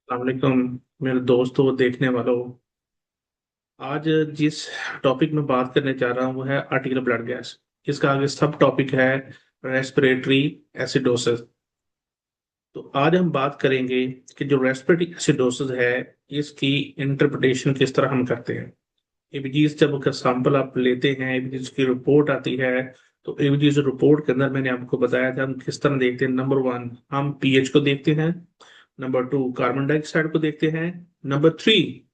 वालेकुम मेरे दोस्तों देखने वालों। आज जिस टॉपिक में बात करने जा रहा हूँ वो है आर्टिकुलर ब्लड गैस। इसका आगे सब टॉपिक है रेस्पिरेटरी एसिडोसिस। तो आज हम बात करेंगे कि जो रेस्पिरेटरी एसिडोसिस है इसकी इंटरप्रिटेशन किस तरह हम करते हैं। एबीजीज जब का सैंपल आप लेते हैं, एबीजीज की रिपोर्ट आती है, तो एबीजीज रिपोर्ट के अंदर मैंने आपको बताया था हम किस तरह देखते हैं। नंबर वन, हम पीएच को देखते हैं। नंबर टू, कार्बन डाइऑक्साइड को देखते हैं। नंबर थ्री,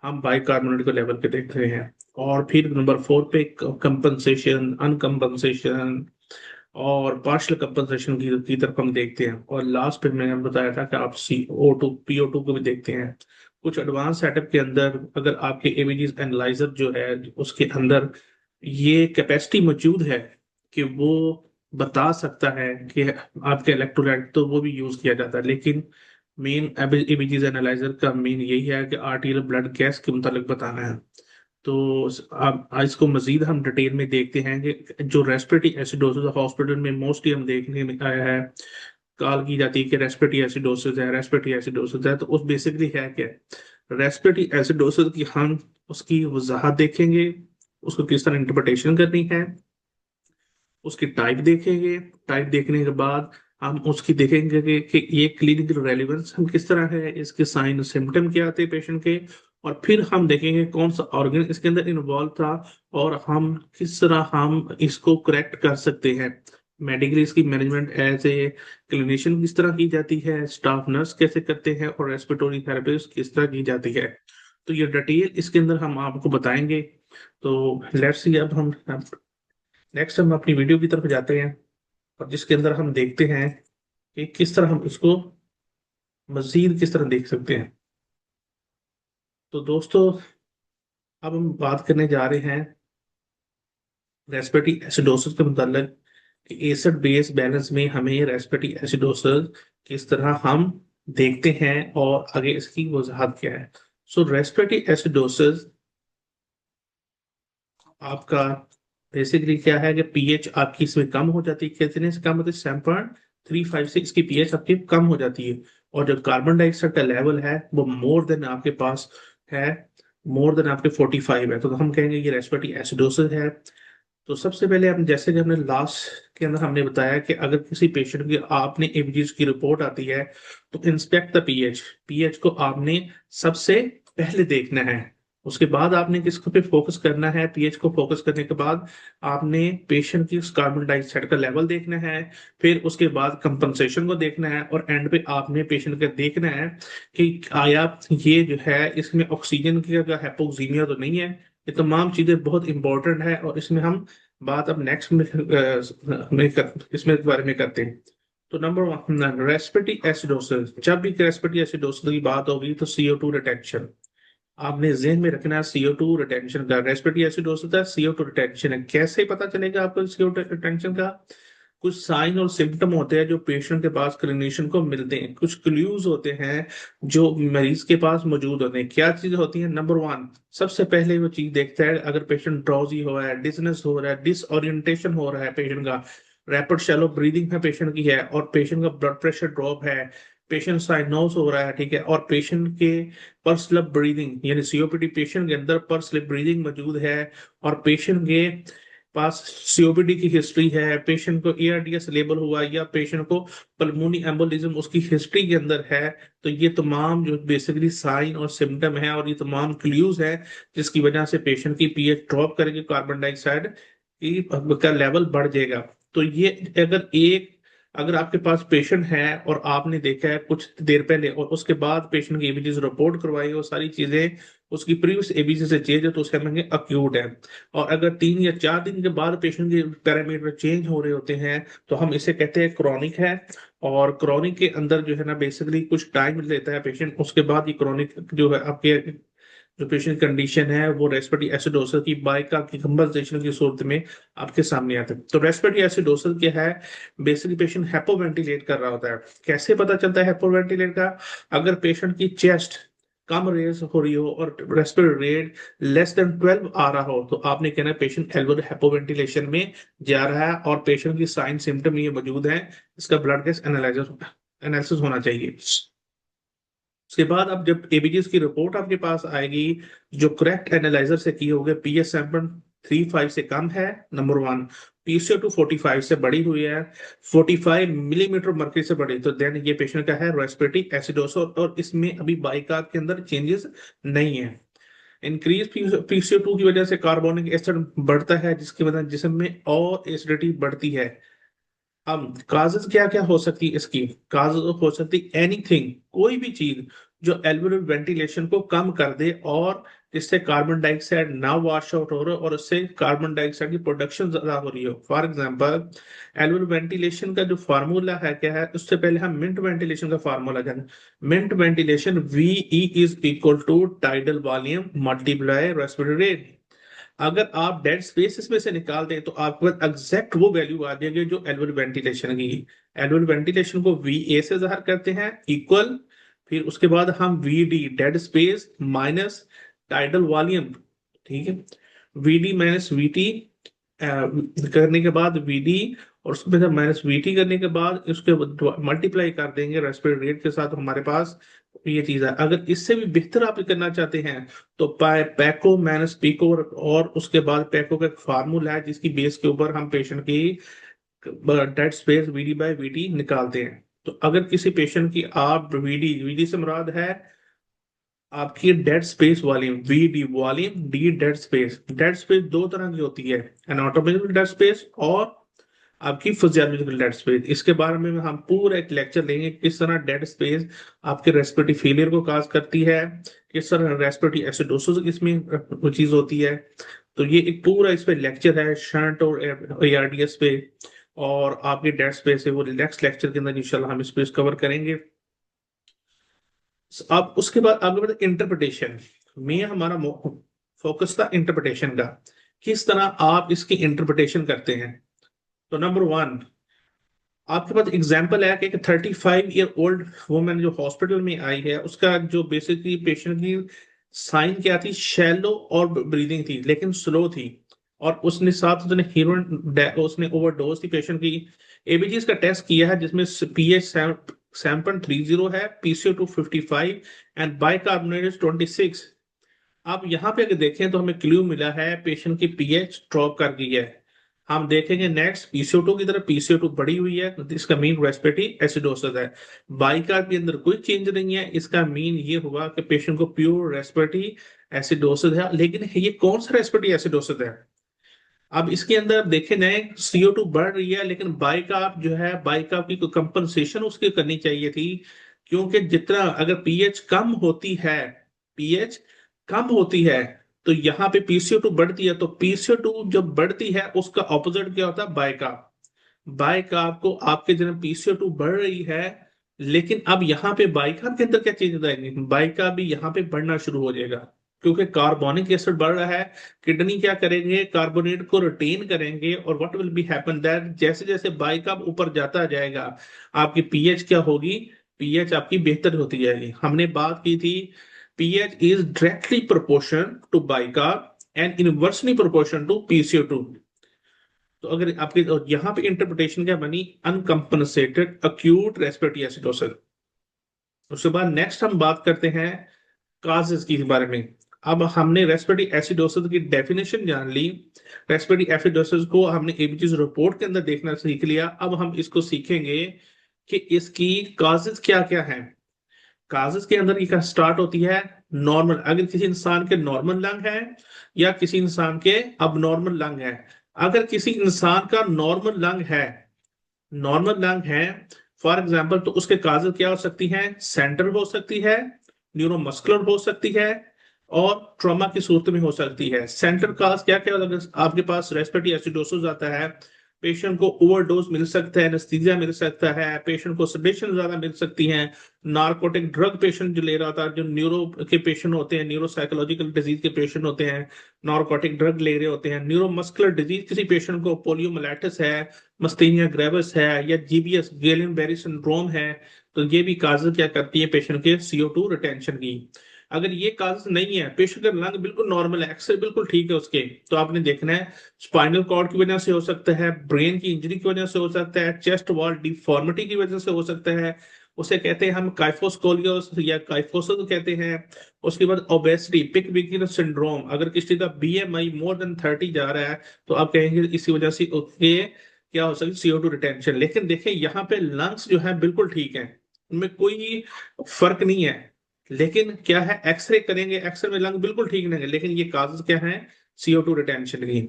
हम बाइकार्बोनेट के लेवल पे देख रहे हैं। और फिर नंबर फोर पे कंपनसेशन, अनकंपनसेशन और पार्शियल कंपनसेशन की तरफ हम देखते हैं। और लास्ट पे मैंने बताया था कि आप CO2 PO2 को भी देखते हैं। कुछ एडवांस सेटअप के अंदर अगर आपके एवीजीज एनालाइजर जो है उसके अंदर ये कैपेसिटी मौजूद है कि वो बता सकता है कि आपके इलेक्ट्रोलाइट, तो वो भी यूज किया जाता है। लेकिन मेन एबीजीज एनालाइजर का मेन यही है कि आर्टिकुलर ब्लड गैस के मुतालिक बताना है। तो अब इसको मजीद हम डिटेल में देखते हैं कि जो रेस्पिरेटरी एसिडोसिस हॉस्पिटल में मोस्टली हम देखने में आया है, कॉल की जाती है कि रेस्पिरेटरी एसिडोसिस है, रेस्पिरेटरी एसिडोसिस है। तो उस बेसिकली है क्या, रेस्पिरेटरी एसिडोसिस की हम उसकी वजाहत देखेंगे, उसको किस तरह इंटरप्रिटेशन करनी है, उसकी टाइप देखेंगे। टाइप देखने के बाद हम उसकी देखेंगे कि ये क्लिनिकल रेलिवेंस हम किस तरह है, इसके साइन सिम्टम क्या आते हैं पेशेंट के। और फिर हम देखेंगे कौन सा ऑर्गन इसके अंदर इन्वॉल्व था और हम किस तरह हम इसको करेक्ट कर सकते हैं। मेडिकली इसकी मैनेजमेंट एज ए क्लिनिशियन किस तरह की जाती है, स्टाफ नर्स कैसे करते हैं और रेस्पिरेटरी थेरेपिस्ट किस तरह की जाती है। तो ये डिटेल इसके अंदर हम आपको बताएंगे। तो लेट्स सी, अब हम नेक्स्ट हम अपनी वीडियो की तरफ जाते हैं और जिसके अंदर हम देखते हैं कि किस तरह हम इसको मजीद किस तरह देख सकते हैं। तो दोस्तों, अब हम बात करने जा रहे हैं रेस्पिरेटरी एसिडोसिस के मतलब कि एसिड बेस बैलेंस में हमें रेस्पिरेटरी एसिडोसिस किस तरह हम देखते हैं और आगे इसकी वजह क्या है। सो रेस्पिरेटरी एसिडोसिस आपका बेसिकली क्या है कि पीएच आपकी इसमें कम हो जाती है। कितने से कम होती है? 7.356 की पीएच आपकी कम हो जाती है। और जो कार्बन डाइऑक्साइड का लेवल है वो मोर देन आपके पास है, मोर देन आपके 45 है, तो हम कहेंगे ये रेस्पिरेटरी एसिडोसिस है। तो सबसे पहले हम जैसे कि हमने लास्ट के अंदर हमने बताया कि अगर किसी पेशेंट की आपने एमजीज की रिपोर्ट आती है तो इंस्पेक्ट द पीएच। पीएच को आपने सबसे पहले देखना है। उसके बाद आपने किसको पे फोकस करना है, पीएच को फोकस करने के बाद आपने पेशेंट की कार्बन डाइऑक्साइड का लेवल देखना है। फिर उसके बाद कंपनसेशन को देखना है और एंड पे आपने पेशेंट का देखना है कि आया ये जो है इसमें ऑक्सीजन की हाइपोक्सीमिया तो नहीं है। ये तमाम चीजें बहुत इंपॉर्टेंट है और इसमें हम बात अब नेक्स्ट इसमें बारे में करते हैं। तो नंबर वन, रेस्पिरेटरी एसिडोसिस। जब भी रेस्पिरेटरी एसिडोसिस की बात होगी तो CO2 रिटेंशन आपने जेहन में रखना है। CO2 रिटेंशन का रेस्पिरेटरी एसिडोसिस है, CO2 रिटेंशन है। कैसे पता चलेगा आपको CO2 रिटेंशन का? कुछ साइन और सिम्टम होते हैं जो पेशेंट के पास क्लिनिशियन को मिलते हैं, कुछ क्लूज होते हैं जो मरीज के पास मौजूद होते हैं। क्या चीज होती है? नंबर वन, सबसे पहले वो चीज देखता है अगर पेशेंट ड्रॉजी हो रहा है, डिजनेस हो रहा है, डिसओरिएंटेशन हो रहा है पेशेंट का, रैपिड शैलो ब्रीदिंग है पेशेंट की है, और पेशेंट का ब्लड प्रेशर ड्रॉप है, पेशेंट साइनोस हो रहा है, ठीक है, और पेशेंट के पर स्लिप ब्रीदिंग यानी सीओपीडी पेशेंट के अंदर पर स्लिप ब्रीदिंग मौजूद है, और पेशेंट के पास सीओपीडी की हिस्ट्री है, पेशेंट को एआरडीएस लेबल हुआ या पेशेंट को पल्मोनी एम्बोलिज्म उसकी हिस्ट्री के अंदर है। तो ये तमाम जो बेसिकली साइन और सिम्टम है और ये तमाम क्लूज है जिसकी वजह से पेशेंट की पीएच ड्रॉप करेगी, कार्बन डाइऑक्साइड की का लेवल बढ़ जाएगा। तो ये अगर आपके पास पेशेंट है और आपने देखा है कुछ देर पहले और उसके बाद पेशेंट की एबीजी रिपोर्ट करवाई, वो सारी चीजें उसकी प्रीवियस एबीजी से चेंज है, तो उसके हम अक्यूट है। और अगर 3 या 4 दिन के बाद पेशेंट के पैरामीटर चेंज हो रहे होते हैं तो हम इसे कहते हैं क्रॉनिक है। और क्रॉनिक के अंदर जो है ना बेसिकली कुछ टाइम लेता है पेशेंट, उसके बाद ये क्रॉनिक जो है आपके जो पेशेंट कंडीशन है वो रेस्पिरेटरी एसिडोसिस की बाइका की कंपनसेशन की सूरत में आपके सामने आते हैं। तो रेस्पिरेटरी एसिडोसिस क्या है? बेसिकली पेशेंट हाइपोवेंटिलेट कर रहा होता है। कैसे पता चलता है हाइपोवेंटिलेट का? अगर पेशेंट की चेस्ट कम रेज हो रही हो और रेस्पिरेटरी रेट लेस देन 12 आ रहा हो तो आपने कहना पेशेंट एल्वो हाइपोवेंटिलेशन में जा रहा है और पेशेंट की साइन सिम्टम ये मौजूद है। इसका ब्लड गैस एनालिसिस होना चाहिए। उसके बाद अब जब एबीजीएस की रिपोर्ट आपके पास आएगी, जो करेक्ट एनालाइजर से की होगी, पीएच सैंपल 3.5 से कम है, नंबर वन, पीसीओ2 45 से बड़ी हुई है, 45 मिलीमीटर मर्क्यूरी से बड़ी, तो देन ये पेशेंट का है रेस्पिरेटरी एसिडोसिस, और इसमें अभी बाइकार्ब के अंदर चेंजेस नहीं है। इंक्रीज पीसीओ2 की वजह से कार्बोनिक एसिड बढ़ता है, जिसकी वजह जिसम में और एसिडिटी बढ़ती है। अब काजेस क्या क्या हो सकती है इसकी? काजेस हो सकती एनीथिंग, कोई भी चीज जो एल्वेओलर वेंटिलेशन को कम कर दे और जिससे कार्बन डाइऑक्साइड ना वॉश आउट हो रहा हो और उससे कार्बन डाइऑक्साइड की प्रोडक्शन ज्यादा हो रही हो। फॉर एग्जांपल, एल्वेओलर वेंटिलेशन का जो फार्मूला है क्या है, उससे पहले हम मिंट वेंटिलेशन का फार्मूला जानें। Minute ventilation VE is equal to tidal volume multiply respiratory rate. अगर आप डेड स्पेस इसमें से निकाल दें तो आपके पास एग्जैक्ट वो वैल्यू आ जाएगी जो एनुअल वेंटिलेशन की। एनुअल वेंटिलेशन को वी ए से जाहिर करते हैं, इक्वल, फिर उसके बाद हम V D dead space minus tidal volume, ठीक है, V D minus V T करने के बाद वी डी, और उसके बाद माइनस वी टी करने के बाद उसके मल्टीप्लाई कर देंगे रेस्पिरेटरी रेट के साथ, हमारे पास ये चीज है। अगर इससे भी बेहतर आप करना चाहते हैं तो पैको माइनस पीको, और उसके बाद पैको का एक फार्मूला है जिसकी बेस के ऊपर हम पेशेंट की dead space VD by VT निकालते हैं। तो अगर किसी पेशेंट की आप वीडी, वीडी से मुराद है आपकी dead space volume, VD volume, D dead space. Dead space दो तरह की होती है, एनाटॉमिकल डेड स्पेस और आपकी फिजियोलॉजिकल डेड स्पेस। इसके बारे में हम पूरा एक लेक्चर लेंगे, किस तरह डेड स्पेस आपके रेस्पिरेटरी फेलियर को काज करती है, किस तरह रेस्पिरेटरी एसिडोसिस इसमें वो चीज होती है। तो ये एक पूरा इस पे लेक्चर है शंट और एआरडीएस पे, और आपके डेड स्पेस है वो नेक्स्ट लेक्चर के अंदर इंशाल्लाह हम इस पे कवर करेंगे। अब उसके बाद आपके पास इंटरप्रिटेशन में हमारा फोकस था इंटरप्रिटेशन का, किस तरह आप इसकी इंटरप्रिटेशन करते हैं। तो नंबर वन, आपके पास एग्जाम्पल है कि एक 35 ईयर ओल्ड वुमेन जो हॉस्पिटल में आई है, उसका जो बेसिकली पेशेंट की साइन क्या थी, शैलो और ब्रीदिंग थी लेकिन स्लो थी, और उसने साथ उसने हीरोइन उसने ओवरडोज थी पेशेंट की। एबीजीएस का टेस्ट किया है जिसमें पीएच सैंपल 30 है, पीसीओ2 55 एंड बाइकार्बोनेट 26। अब यहाँ पे अगर देखें तो हमें क्लू मिला है पेशेंट की पीएच ड्रॉप कर गई है। हम देखेंगे नेक्स्ट पीसीओ2 की तरफ, पीसीओ2 बढ़ी हुई है, इसका मीन रेस्पिरेटरी एसिडोसिस है। बाइकार्ब के अंदर कोई चेंज नहीं है, इसका मीन ये हुआ कि पेशेंट को प्योर रेस्पिरेटरी एसिडोसिस है। लेकिन ये कौन सा रेस्पिरेटरी एसिडोसिस है? अब इसके अंदर आप देखे जाए CO2 बढ़ रही है, लेकिन बाइकार्ब जो है, बाइकार्ब की कोई कंपनसेशन उसकी करनी चाहिए थी, क्योंकि जितना अगर पीएच कम होती है, पीएच कम होती है तो यहाँ पे पीसीओ2 बढ़ती है, तो पीसीओ2 जब बढ़ती है उसका ऑपोजिट क्या होता है, बाइकार्ब। बाइकार्ब को आपके जन्म पीसीओ2 बढ़ रही है, लेकिन अब यहाँ पे बाइकार्ब के अंदर क्या चेंज आएंगे, बाइकार्ब भी यहाँ पे बढ़ना शुरू हो जाएगा, क्योंकि कार्बोनिक एसिड बढ़ रहा है। किडनी क्या करेंगे, कार्बोनेट को रिटेन करेंगे, और what will be happen that जैसे जैसे बाइकार्ब ऊपर जाता जाएगा आपकी पीएच क्या होगी, पीएच आपकी बेहतर होती जाएगी। हमने बात की थी pH is directly proportion to bicarb and inversely proportion to PCO2। तो अगर आपके यहाँ पे इंटरप्रिटेशन क्या बनी, अनकंपनसेटेड अक्यूट रेस्पिरेटरी एसिडोसिस। उसके बाद नेक्स्ट हम बात करते हैं काजेस के बारे में। अब हमने रेस्पिरेटरी एसिडोसिस की डेफिनेशन जान ली, रेस्पिरेटरी एसिडोसिस को हमने एबीजीएस रिपोर्ट के अंदर देखना सीख लिया। अब हम इसको सीखेंगे कि इसकी काजेस क्या क्या हैं। काजेस के अंदर ये स्टार्ट होती है नॉर्मल, अगर किसी इंसान के नॉर्मल लंग है या किसी इंसान के अबनॉर्मल लंग है। अगर किसी इंसान का नॉर्मल लंग है, नॉर्मल लंग है फॉर एग्जांपल, तो उसके काजेस क्या हो सकती हैं, सेंट्रल हो सकती है, न्यूरोमस्कुलर हो सकती है, और ट्रॉमा की सूरत में हो सकती है। सेंट्रल काज क्या क्या, अगर आपके पास रेस्पिरेटरी एसिडोसिस आता है, पेशेंट को ओवरडोज मिल सकता है, एनेस्थीसिया मिल सकता है, पेशेंट को सेडेशन ज्यादा मिल सकती है, नार्कोटिक ड्रग पेशेंट जो ले रहा था, जो न्यूरो के पेशेंट होते हैं, न्यूरो साइकोलॉजिकल डिजीज के पेशेंट होते हैं, नार्कोटिक ड्रग ले रहे होते हैं, न्यूरोमस्कुलर डिजीज किसी पेशेंट को पोलियोमाइलाइटिस है, मस्तीनिया ग्रेविस है, या जीबीएस गेलियन बेरी सिंड्रोम है, तो ये भी काजेस क्या करती है पेशेंट के CO2 रिटेंशन की। अगर ये काजेस नहीं है, पेशेंट का लंग बिल्कुल नॉर्मल है, एक्सरे बिल्कुल ठीक है उसके, तो आपने देखना है स्पाइनल कॉर्ड की वजह से हो सकता है, ब्रेन की इंजरी की वजह से हो सकता है, चेस्ट वॉल डिफॉर्मिटी की वजह से हो सकता है, उसे कहते हैं हम काइफोस्कोलियोस या काइफोसिस कहते हैं। उसके बाद ओबेसिटी, पिक वीकनेस सिंड्रोम, अगर किसी का बीएमआई मोर देन 30 जा रहा है तो आप कहेंगे इसी वजह से ये क्या हो सकता है, CO2 रिटेंशन। लेकिन देखिए यहाँ पे लंग्स जो है बिल्कुल ठीक है, उनमें कोई फर्क नहीं है। लेकिन क्या है, एक्सरे करेंगे, एक्सरे में लंग बिल्कुल ठीक नहीं है, लेकिन ये काज क्या है, CO2 रिटेंशन की।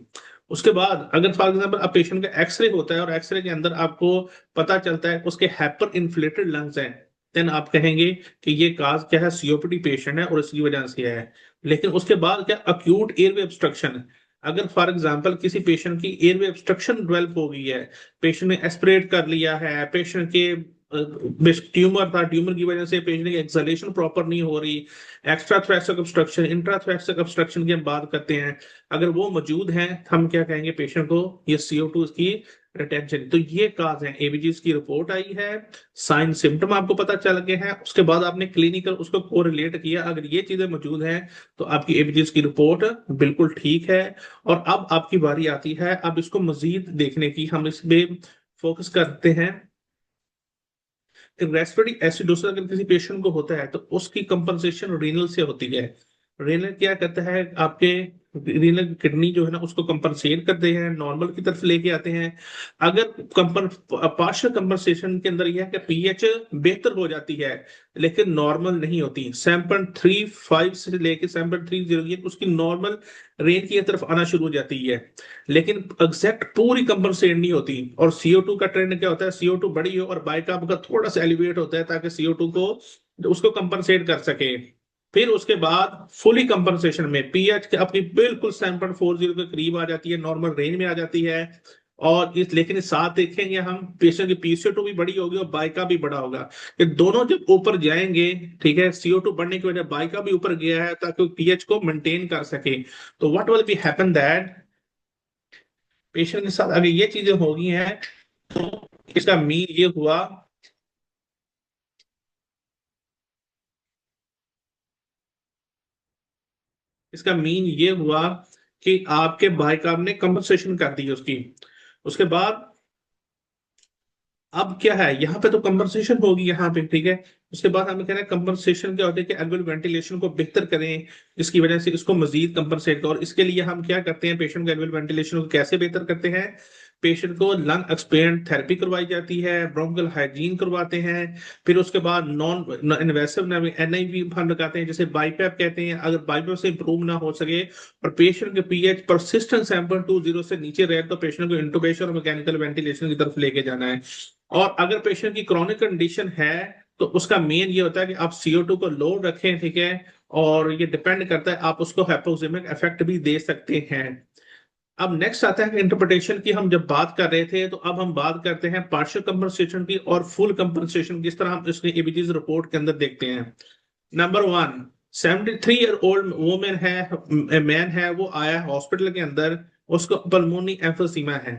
उसके बाद अगर फॉर एग्जांपल अब पेशेंट का एक्सरे होता है और एक्सरे के अंदर आपको पता चलता है उसके हाइपर इन्फ्लेटेड लंग्स हैं, देन आप कहेंगे कि ये काज क्या है, COPD पेशेंट है और इसकी वजह से है। लेकिन उसके बाद क्या, अक्यूट एयरवे ऑब्स्ट्रक्शन, अगर फॉर एग्जांपल किसी पेशेंट की एयरवे ऑब्स्ट्रक्शन डेवलप हो गई है, पेशेंट ने एस्पिरेट कर लिया है, पेशेंट के ट्यूमर था, ट्यूमर की वजह से पेशेंट की एक्सलेशन प्रॉपर नहीं हो रही, extra thoracic obstruction, intra thoracic obstruction की हम बात करते हैं, अगर वो मौजूद हैं, हम क्या कहेंगे पेशेंट को, ये CO2 की रिटेंशन। तो ये काज है, एबीजीज की रिपोर्ट आई है, साइन सिम्टम आपको पता चल गए हैं, उसके बाद आपने क्लिनिकल उसको कोरिलेट किया, अगर ये चीजें मौजूद हैं तो आपकी एबीजीज की रिपोर्ट बिल्कुल ठीक है। और अब आपकी बारी आती है अब इसको मजीद देखने की, हम इस पे फोकस करते हैं। रेस्पिरेटरी एसिडोसिस अगर किसी पेशेंट को होता है तो उसकी कंपनसेशन रीनल से होती है। रीनल क्या करता है, आपके रीनल किडनी जो है ना उसको कंपनसेट करते हैं, नॉर्मल की तरफ लेके आते हैं। अगर कंपन पार्शियल कंपनसेशन के अंदर यह है कि पीएच बेहतर हो जाती है लेकिन नॉर्मल नहीं होती, 7.35 से लेके 7.30 उसकी नॉर्मल रेंज की तरफ आना शुरू हो जाती है, लेकिन एग्जैक्ट पूरी कंपनसेट नहीं होती। और CO2 का ट्रेंड क्या होता है, CO2 बड़ी हो और बाइकार्ब का थोड़ा सा एलिवेट होता है ताकि CO2 को उसको कंपनसेट कर सके। फिर उसके बाद फुली कंपनसेशन में पीएच के अपनी बिल्कुल 7.40 के करीब आ जाती है, नॉर्मल रेंज में आ जाती है। और इस लेकिन इस साथ देखेंगे हम पेशेंट की PCO2 भी बड़ी होगी और बाइका भी बड़ा होगा, ये दोनों जब ऊपर जाएंगे, ठीक है, CO2 बढ़ने की वजह बाइका भी ऊपर गया है ताकि पीएच को मेंटेन कर सके। तो what will be happen that patient के साथ अगर ये चीजें हो गई हैं तो इसका मीन ये हुआ, इसका मीन ये हुआ कि आपके बाइकार्ब ने कंपनसेशन कर दी उसकी। उसके बाद अब क्या है, यहाँ पे तो कंपनसेशन होगी यहाँ पे, ठीक है। उसके बाद हमें कहना है कंपनसेशन क्या होता है कि एल्वियोलर वेंटिलेशन को बेहतर करें, जिसकी वजह से इसको मजीद कंपनसेट करें। और इसके लिए हम क्या करते हैं, पेशेंट के एल्वियोलर वेंटिलेशन को कैसे बेहतर करते हैं, पेशेंट को लंग एक्सपेंड थेरेपी करवाई जाती है, ब्रोंकल हाइजीन करवाते हैं। फिर उसके बाद नॉन इन्वेसिव NIV हम लगाते हैं, जैसे बाईपैप कहते हैं। अगर बाईपैप से इंप्रूव ना हो सके और पेशेंट के पीएच परसिस्टेंट 7.20 से नीचे रहे तो पेशेंट को इंटुबेशन और मैकेनिकल वेंटिलेशन की तरफ लेके जाना है। और अगर पेशेंट की क्रॉनिक कंडीशन है तो उसका मेन ये होता है कि आप CO2 को लो रखें, ठीक है। और ये डिपेंड करता है, आप उसको हाइपोक्सिमिक इफेक्ट भी दे सकते हैं। अब नेक्स्ट आता है इंटरप्रिटेशन की, हम जब बात कर रहे थे तो अब हम बात करते हैं पार्शियल कंपनसेशन की और फुल कंपनसेशन किस तरह हम इसके एबीजीज रिपोर्ट के अंदर देखते हैं। Number one, 73 year old women है, मैन है, वो आया हॉस्पिटल के अंदर, उसको पल्मोनी एम्फोसीमा है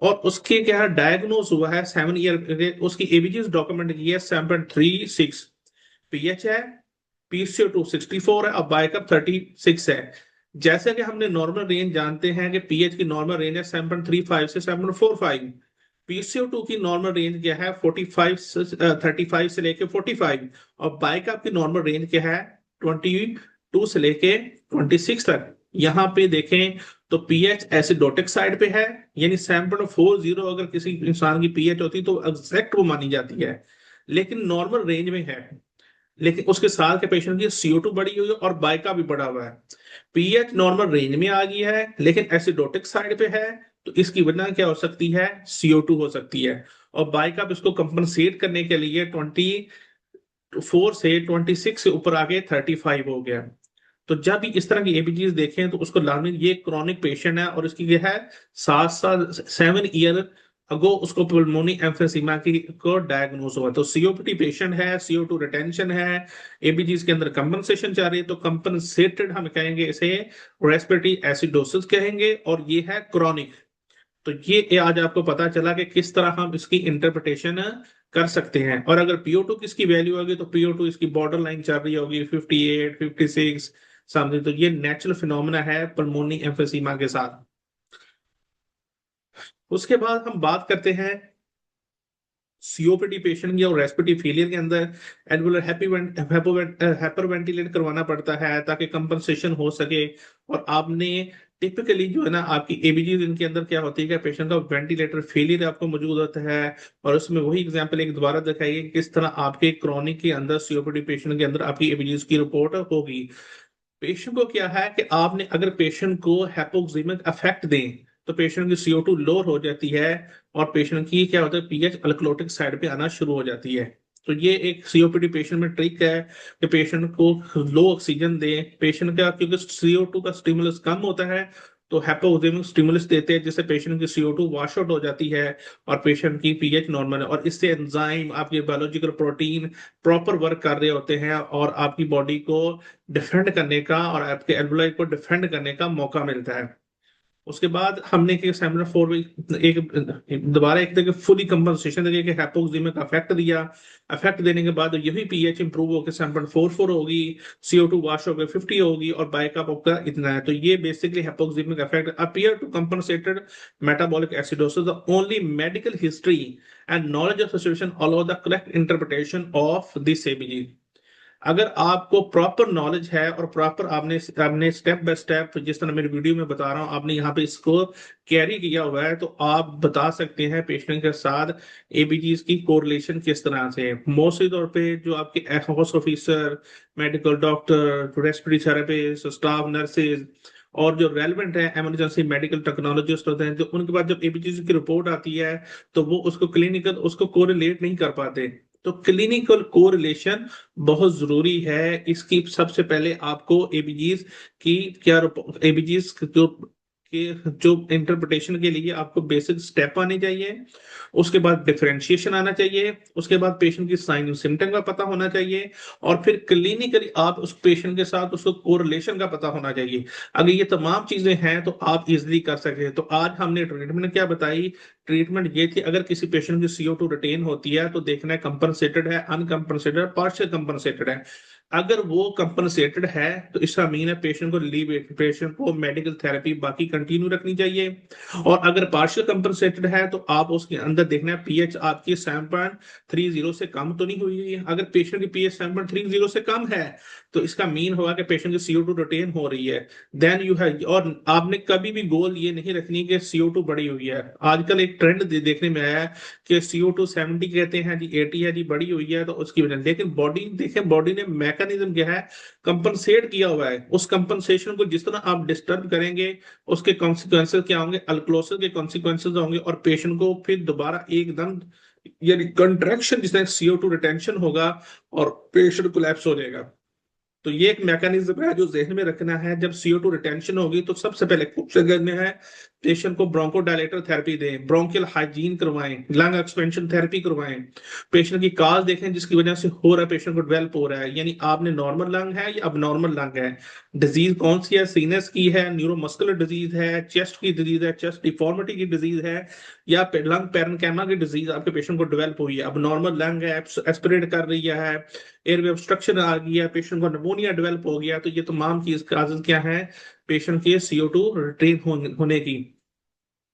और उसके क्या है डायग्नोज हुआ है 7 ईयर, उसकी एबीजीज डॉक्यूमेंट की है 7.36, पीएच है, PCO2 64 है और बाइकअप 36 है। जैसे कि हमने नॉर्मल रेंज जानते हैं कि पीएच की नॉर्मल रेंज है 7.35 से 7.45, PCO2 की नॉर्मल रेंज क्या है 45 से 35 से लेके 45, और बाइकअप की नॉर्मल रेंज क्या है 22 से लेके 26 तक। यहाँ पे देखें तो पीएच एसिडोटिक साइड पे है, यानी 7.40 अगर किसी इंसान की पीएच होती तो एग्जैक्ट वो मानी जाती है, लेकिन नॉर्मल रेंज में है। लेकिन उसके साथ के पेशेंट की CO2 बढ़ी हुई है और बाइका भी बढ़ा हुआ है, पीएच नॉर्मल रेंज में आ गई है लेकिन एसिडोटिक साइड पे है। तो इसकी वजह क्या हो सकती है, CO2 हो सकती है। और बाइका इसको कंपनसेट करने के लिए 24 से 26 से ऊपर आके 35 हो गया। तो जब भी इस तरह की एबीजीज देखें तो उसको लाजमी, ये क्रॉनिक पेशेंट है और इसकी क्या है 7 साल 7 ईयर अगो उसको पुल्मोनी एम्फेसीमा की को डायग्नोस हुआ। तो COPD पेशेंट है, CO2 रिटेंशन है, एबीजीज के अंदर कंपनसेशन जा रही है, तो कंपनसेटेड हम कहेंगे इसे, रेस्पिरेटरी एसिडोसिस कहेंगे, और ये है क्रॉनिक। तो ये आज आपको पता चला कि किस तरह हम इसकी इंटरप्रिटेशन कर सकते हैं। और अगर PO2 किसकी वैल्यू होगी तो PO2 इसकी बॉर्डर लाइन चल रही होगी 58 56 समथिंग, तो ये नेचुरल फिनोमेना है पल्मोनी एम्फेसीमा के साथ। उसके बाद हम बात करते हैं सीओपीडी पेशेंट या रेस्पिरेटरी फेलियर के अंदर एल्वुलर हाइपर वेंटिलेट करवाना पड़ता है ताकि कंपनसेशन हो सके। और आपने टिपिकली जो है ना आपकी एबीजी इनके अंदर क्या होती है कि पेशेंट का वेंटिलेटर फेलियर आपको मौजूद होता है। और उसमें वही एग्जांपल एक दोबारा दिखाइए कि किस तरह आपके क्रॉनिक के अंदर सीओपीडी पेशेंट के अंदर आपकी एबीजी की रिपोर्ट होगी। पेशेंट को क्या है कि आपने अगर पेशेंट को हाइपोक्सीमिक अफेक्ट दें तो पेशेंट की CO2 लोअर हो जाती है और पेशेंट की क्या होता है पीएच अल्कलोटिक साइड पे आना शुरू हो जाती है। तो ये एक सीओपीडी पेशेंट में ट्रिक है कि पेशेंट को लो ऑक्सीजन दें। पेशेंट का क्योंकि CO2 का स्टिमुलस कम होता है तो हाइपोक्सीमिक स्टिमुलस देते हैं जिससे पेशेंट की CO2 वॉश आउट हो जाती है और पेशेंट की पीएच नॉर्मल है। और इससे एंजाइम आपके बायोलॉजिकल प्रोटीन प्रॉपर वर्क कर रहे होते हैं और आपकी बॉडी को डिफेंड करने का और आपके एल्वुलाई को डिफेंड करने का मौका मिलता है। उसके बाद हमने के सेमिनर 4 एक दोबारा एक देखिए फुली कंपनसेशन देखिए कि हाइपोक्सीमिक अफेक्ट दिया। अफेक्ट देने के बाद यही पीएच इंप्रूव होकर 7.44 होगी, CO2 वॉश होकर 50 होगी और बाइकअप आपका इतना है। तो ये basically hypoxaemic affect appear to compensated metabolic acidosis. The only medical history and knowledge of situation allow the correct interpretation of this ABG. अगर आपको प्रॉपर नॉलेज है और प्रॉपर आपने आपने स्टेप बाय स्टेप जिस तरह मेरी वीडियो में बता रहा हूं आपने यहाँ पे इसको कैरी किया हुआ है तो आप बता सकते हैं पेशेंट के साथ एबीजीज की कोरिलेशन किस तरह से है। मोस्टली तौर पे जो आपके house officer, medical doctor, respiratory therapist, staff nurses और जो रेलेवेंट है इमरजेंसी मेडिकल टेक्नोलॉजिस्ट होते हैं तो उनके पास जब एबीजीज की रिपोर्ट आती है तो वो उसको क्लिनिकल उसको कोरिलेट नहीं कर पाते। तो क्लिनिकल कोरिलेशन बहुत जरूरी है। इसकी सबसे पहले आपको एबीजीज की क्या एबीजीज जो इंटरप्रिटेशन के लिए आपको बेसिक स्टेप आने चाहिए। उसके बाद डिफरेंशिएशन आना चाहिए। उसके बाद पेशेंट की साइन सिम्टम का पता होना चाहिए और फिर क्लिनिकली आप उस पेशेंट के साथ उसको कोरिलेशन का पता होना चाहिए। अगर ये तमाम चीजें हैं तो आप इजिली कर सकते हैं। तो आज हमने ट्रीटमेंट क्या बताई। ट्रीटमेंट ये थी अगर किसी पेशेंट की CO2 रिटेन होती है तो देखना है कंपनसेटेड है, अनकंपनसेटेड, पार्शियल कंपनसेटेड है। अगर वो कंपनसेटेड है तो इसका मीन है पेशेंट को लीव पेशेंट को मेडिकल थेरेपी बाकी कंटिन्यू रखनी चाहिए। और अगर पार्शियल कंपनसेटेड है तो आप उसके अंदर देखना है पीएच आपकी 7.30 से कम तो नहीं हुई है। अगर पेशेंट की पीएच 7.30 से कम है तो इसका मीन होगा कि पेशेंट की CO2 रिटेन हो रही है। देन यू है और आपने कभी भी गोल ये नहीं रखनी कि CO2 बढ़ी हुई है। आजकल एक ट्रेंड देखने में आया है कि CO2 70 कहते हैं जी, 80 है जी, बढ़ी हुई है तो उसकी वजह। लेकिन बॉडी देखें बॉडी ने मैकेनिज्म क्या है कंपनसेट किया हुआ है। उस कंपनसेशन को जिस तरह आप डिस्टर्ब करेंगे उसके कॉन्सिक्वेंसेज क्या होंगे, अल्कलोसिस के कॉन्सिक्वेंसेज होंगे और पेशेंट को फिर दोबारा एकदम यानी कंट्रैक्शन जिसमें CO2 रिटेंशन होगा और पेशेंट कोलैप्स हो जाएगा। तो ये एक मैकेनिज्म है जो जहन में रखना है। जब CO2 रिटेंशन होगी तो सबसे पहले कोशिश करनी है पेशेंट को ब्रोंकोडायलेटर थेरेपी दें, ब्रोंकियल हाइजीन करवाएं, लंग एक्सपेंशन थेरेपी करवाएं। पेशेंट की काज देखें जिसकी वजह से हो रहा है पेशेंट को डेवलप हो रहा है, यानी आपने नॉर्मल लंग है या अब नॉर्मल लंग है। डिजीज कौन सी है, सीनस की है, न्यूरोमस्कुलर डिजीज है, चेस्ट की डिजीज है, चेस्ट डिफॉर्मिटी की डिजीज है या लंग पैरेन्काइमा की डिजीज आपके पेशेंट को डेवलप हुई है। अब नॉर्मल लंग है, एस्पिरेट कर रही है, एयरवे ऑब्स्ट्रक्शन आ गया, पेशेंट को निमोनिया डेवलप हो गया। तो ये तमाम चीज काजेज क्या है पेशेंट के CO2 रिटेन होने की।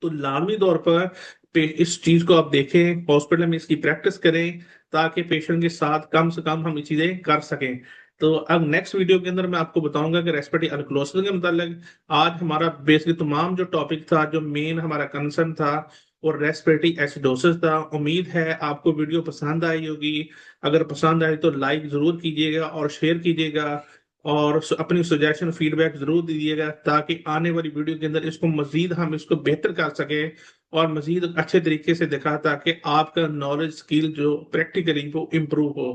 तो लाजमी तौर पर इस चीज को आप देखें, हॉस्पिटल में इसकी प्रैक्टिस करें ताकि पेशेंट के साथ कम से कम हम ये चीजें कर सकें। तो अब नेक्स्ट वीडियो के अंदर मैं आपको बताऊंगा कि रेस्पिरेटरी अल्कलोसिस के मतलब आज हमारा बेसिकली तमाम जो टॉपिक था जो मेन हमारा कंसर्न था और रेस्पिरेटरी एसिडोसिस था। उम्मीद है आपको वीडियो पसंद आई होगी। अगर पसंद आए तो लाइक जरूर कीजिएगा और शेयर कीजिएगा और अपनी सजेशन फीडबैक जरूर दीजिएगा ताकि आने वाली वीडियो के अंदर इसको मजीद हम इसको बेहतर कर सके और मजीद अच्छे तरीके से दिखा ताकि आपका नॉलेज स्किल जो प्रैक्टिकली वो इम्प्रूव हो।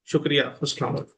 शुक्रिया। अस्सलाम वालेकुम।